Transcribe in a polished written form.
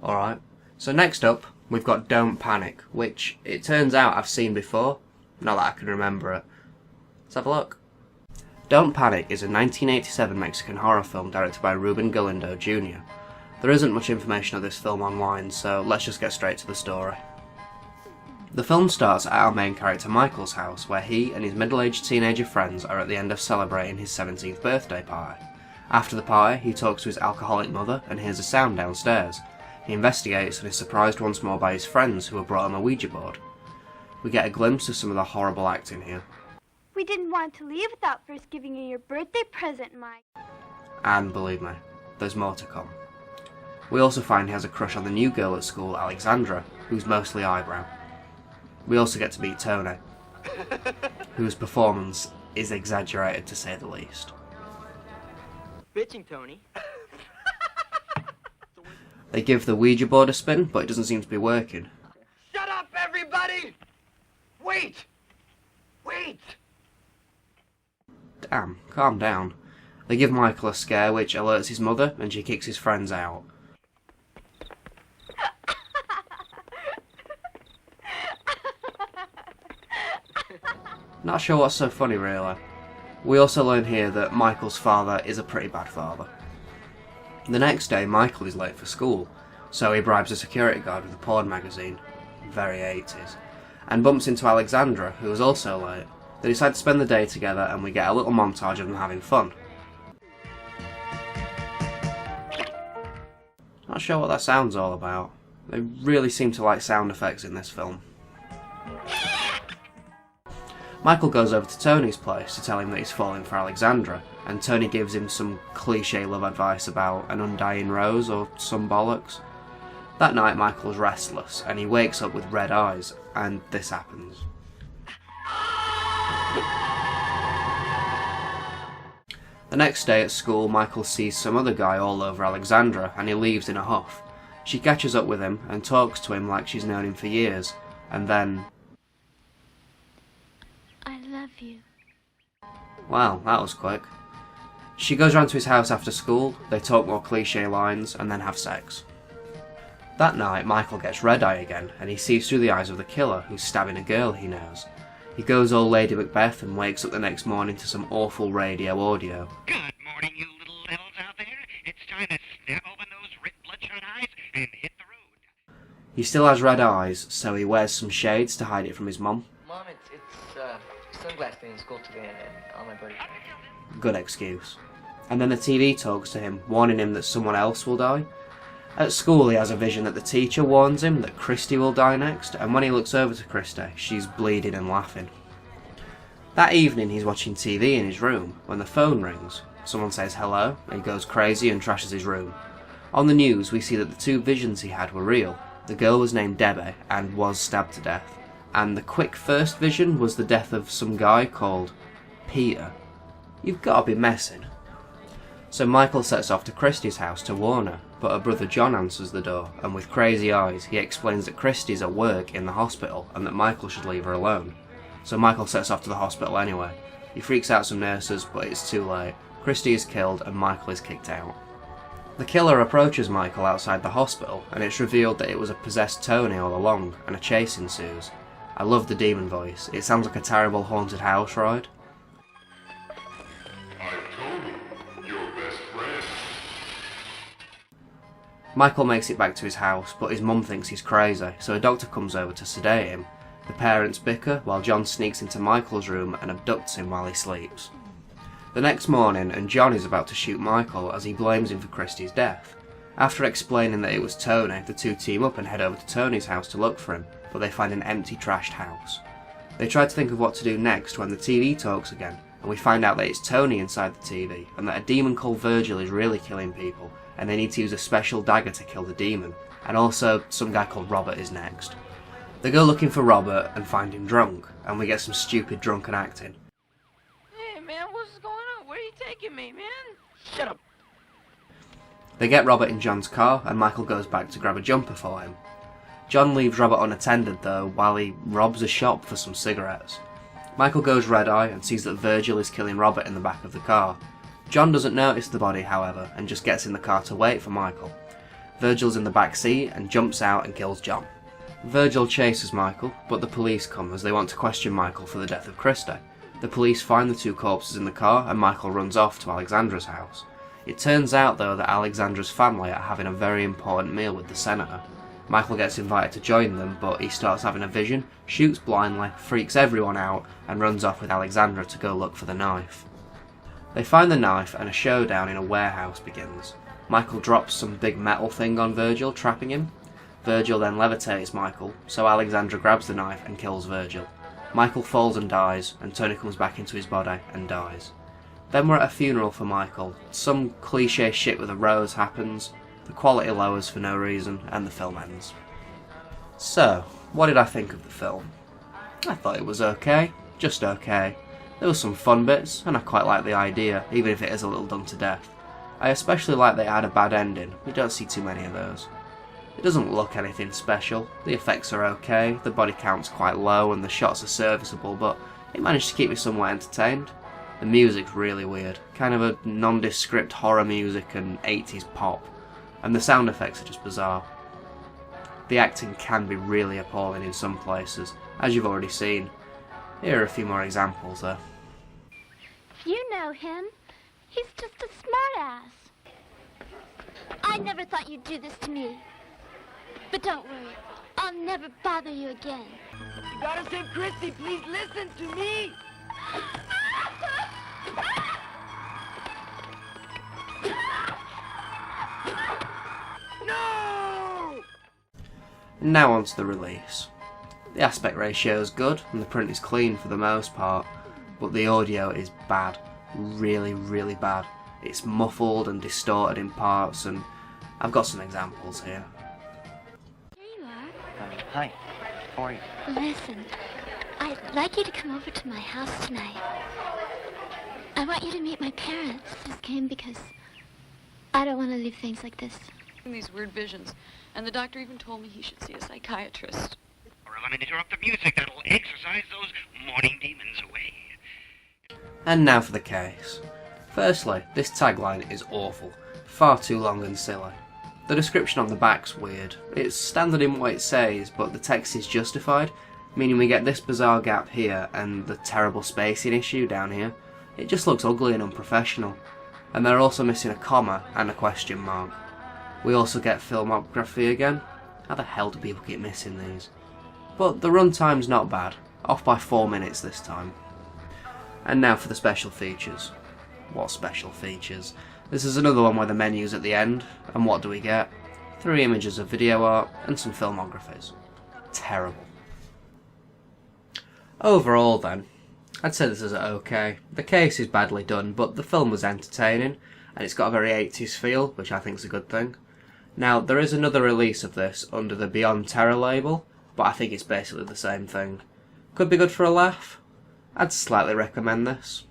Alright, so next up, we've got Don't Panic, which it turns out I've seen before, not that I can remember it. Let's have a look. Don't Panic is a 1987 Mexican horror film directed by Ruben Galindo Jr. There isn't much information of this film online, so let's just get straight to the story. The film starts at our main character Michael's house, where he and his middle-aged teenager friends are at the end of celebrating his 17th birthday party. After the party, he talks to his alcoholic mother and hears a sound downstairs. He investigates and is surprised once more by his friends who have brought him a Ouija board. We get a glimpse of some of the horrible acting here. We didn't want to leave without first giving you your birthday present, Mike. And believe me, there's more to come. We also find he has a crush on the new girl at school, Alexandra, who's mostly eyebrow. We also get to meet Tony, whose performance is exaggerated to say the least. Bitching, Tony. They give the Ouija board a spin, but it doesn't seem to be working. Shut up, everybody! Wait! Wait! Damn, calm down. They give Michael a scare, which alerts his mother, and she kicks his friends out. Not sure what's so funny, really. We also learn here that Michael's father is a pretty bad father. The next day, Michael is late for school, so he bribes a security guard with a porn magazine, very 80s, and bumps into Alexandra, who is also late. They decide to spend the day together, and we get a little montage of them having fun. Not sure what that sound's all about. They really seem to like sound effects in this film. Michael goes over to Tony's place to tell him that he's falling for Alexandra, and Tony gives him some cliché love advice about an undying rose or some bollocks. That night Michael's restless, and he wakes up with red eyes, and this happens. The next day at school, Michael sees some other guy all over Alexandra, and he leaves in a huff. She catches up with him and talks to him like she's known him for years, and then... I love you. Wow, that was quick. She goes round to his house after school, they talk more cliché lines, and then have sex. That night, Michael gets red-eye again, and he sees through the eyes of the killer, who's stabbing a girl he knows. He goes all Lady Macbeth and wakes up the next morning to some awful radio audio. Good morning, you little devils out there. It's time to snap open those red bloodshot eyes and hit the road. He still has red eyes, so he wears some shades to hide it from his mum. Mom, it's sunglass day in school today and all my buddies. Good excuse. And then the TV talks to him, warning him that someone else will die. At school he has a vision that the teacher warns him that Christy will die next, and when he looks over to Christy, she's bleeding and laughing. That evening he's watching TV in his room when the phone rings. Someone says hello, and he goes crazy and trashes his room. On the news we see that the two visions he had were real. The girl was named Debbie and was stabbed to death, and the quick first vision was the death of some guy called Peter. You've got to be messing. So Michael sets off to Christy's house to warn her, but her brother John answers the door, and with crazy eyes he explains that Christy's at work in the hospital and that Michael should leave her alone. So Michael sets off to the hospital anyway. He freaks out some nurses, but it's too late. Christy is killed and Michael is kicked out. The killer approaches Michael outside the hospital, and it's revealed that it was a possessed Tony all along, and a chase ensues. I love the demon voice. It sounds like a terrible haunted house ride. Michael makes it back to his house, but his mum thinks he's crazy, so a doctor comes over to sedate him. The parents bicker while John sneaks into Michael's room and abducts him while he sleeps. The next morning, and John is about to shoot Michael as he blames him for Christy's death. After explaining that it was Tony, the two team up and head over to Tony's house to look for him, but they find an empty, trashed house. They try to think of what to do next when the TV talks again, and we find out that it's Tony inside the TV, and that a demon called Virgil is really killing people, and they need to use a special dagger to kill the demon, and also some guy called Robert is next. They go looking for Robert and find him drunk, and we get some stupid drunken acting. Hey man, what's going on? Where are you taking me, man? Shut up. They get Robert in John's car, and Michael goes back to grab a jumper for him. John leaves Robert unattended though, while he robs a shop for some cigarettes. Michael goes red-eye and sees that Virgil is killing Robert in the back of the car. John doesn't notice the body, however, and just gets in the car to wait for Michael. Virgil's in the back seat and jumps out and kills John. Virgil chases Michael, but the police come as they want to question Michael for the death of Christie. The police find the 2 corpses in the car and Michael runs off to Alexandra's house. It turns out though that Alexandra's family are having a very important meal with the senator. Michael gets invited to join them, but he starts having a vision, shoots blindly, freaks everyone out, and runs off with Alexandra to go look for the knife. They find the knife and a showdown in a warehouse begins. Michael drops some big metal thing on Virgil, trapping him. Virgil then levitates Michael, so Alexandra grabs the knife and kills Virgil. Michael falls and dies, and Tony comes back into his body and dies. Then we're at a funeral for Michael. Some cliche shit with a rose happens, the quality lowers for no reason, and the film ends. So, what did I think of the film? I thought it was okay, just okay. There were some fun bits, and I quite like the idea, even if it is a little done to death. I especially like they had a bad ending, we don't see too many of those. It doesn't look anything special, the effects are okay, the body count's quite low and the shots are serviceable, but it managed to keep me somewhat entertained. The music's really weird, kind of a nondescript horror music and 80s pop, and the sound effects are just bizarre. The acting can be really appalling in some places, as you've already seen. Here are a few more examples though. You know him. He's just a smartass. I never thought you'd do this to me. But don't worry, I'll never bother you again. You gotta save Christy. Please listen to me. No! Now on to the release. The aspect ratio is good and the print is clean for the most part, but the audio is bad. Really, really bad. It's muffled and distorted in parts, and I've got some examples here. Here you are. Hi. How are you? Listen, I'd like you to come over to my house tonight. I want you to meet my parents. Just came because I don't want to leave things like this. These weird visions, and the doctor even told me he should see a psychiatrist. Or I'll interrupt the music that'll exorcise those morning demons away. And now for the case. Firstly, this tagline is awful, far too long and silly. The description on the back's weird. It's standard in what it says, but the text is justified, meaning we get this bizarre gap here and the terrible spacing issue down here. It just looks ugly and unprofessional. And they're also missing a comma and a question mark. We also get filmography again. How the hell do people keep missing these? But the runtime's not bad, off by 4 minutes this time. And now for the special features. What special features? This is another one where the menu's at the end, and what do we get? 3 images of video art and some filmographies. Terrible. Overall then, I'd say this is okay. The case is badly done, but the film was entertaining, and it's got a very 80s feel, which I think is a good thing. Now, there is another release of this under the Beyond Terror label, but I think it's basically the same thing. Could be good for a laugh. I'd slightly recommend this.